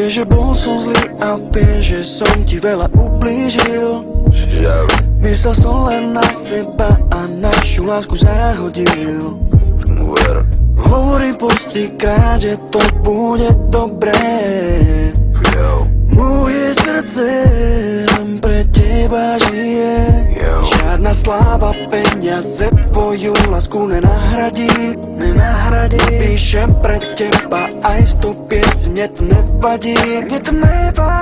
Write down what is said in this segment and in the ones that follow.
Vieš, že bol som zlý a vieš, že som ti veľa ublížil. Myslel som len na seba a našu lásku zahodil. Hovorím postýkrát, že to bude dobré. Moje srdce pre teba žije. Žiadna sláva, peniaze tvoju lásku nenahradí. Napíšem pre teba aj 100 piesň, mne to nevadí.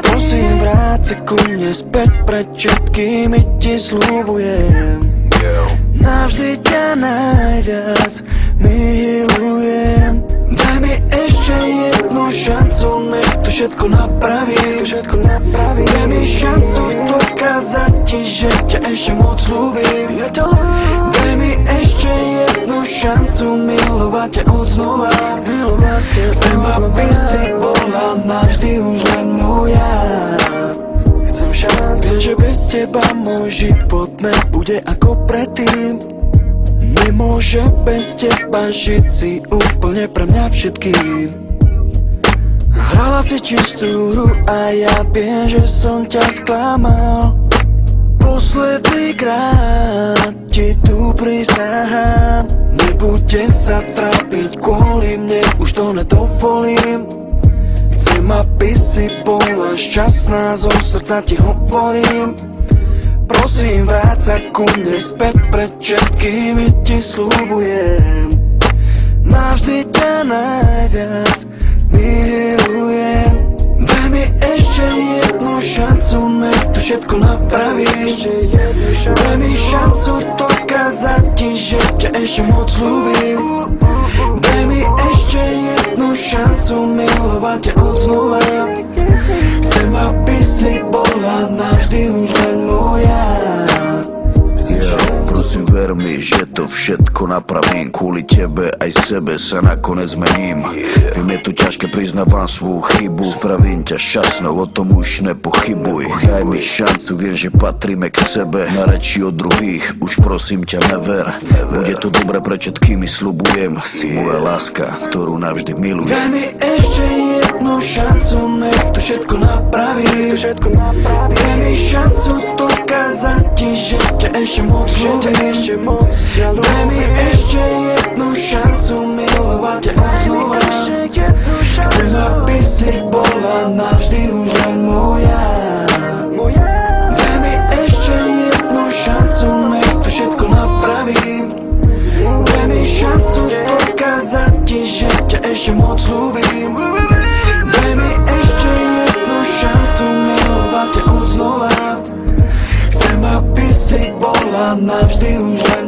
Prosím, vráť sa ku mne späť, pred všetkými ti sľubujem. Navždy ťa najviac milujem. Daj mi ešte jednu šancu, nech to všetko napraví. Daj mi šancu dokázať ti, že ťa ešte moc ľúbim. Daj mi ešte jednu šancu milovať ťa odznova. Chcem, aby si bola navždy už len moja. Viem, že bez teba môj život nebude ako predtým. Nemôže bez teba žiť, si úplne pre mňa všetkým. Hrala si čistú hru a ja viem, že som ťa sklamal. Posledný krát ti tu prisahám. Nebuďte sa trápiť kvôli mne, už to nedovolím. Chcem, aby si bola šťastná, zo srdca ti hovorím. Prosím, vráť sa ku mne späť, pred všetkými ti sľubujem. Navždy ťa najviac milujem. Daj mi ešte jednu šancu, nech to všetko napravíš. Daj mi šancu dokázať ti, že ťa ešte moc ľúbim. Daj mi ešte jednu šancu milovať ťa odznova. Chcem, aby si bola navždy už len moja. Prosím, ver mi, že to všetko napravím. Kvôli tebe aj sebe sa nakoniec zmením. Viem, je to ťažké, priznávam svoju chybu. Spravím ťa šťastnou, o tom už nepochybuj. Daj mi šancu, viem, že patríme k sebe. Na reči o druhých, už prosím ťa never. Bude to dobré, pre všetkými sľubujem. Si moja láska, ktorú navždy milujem. Daj mi ešte jednu šancu, nech to všetko napraví. Daj mi šancu dokázať ti, že ťa ešte moc ľúbim. Daj mi ešte jednu šancu milovať ťa odznova. Chcem, aby si bola navždy už len moja. Daj mi ešte jednu šancu, nech to všetko napravím. Daj mi šancu dokázať ti, že ťa ešte moc ľúbim. Daj mi ešte jednu šancu milovať ťa odznova. Chcem, aby si bola navždy už len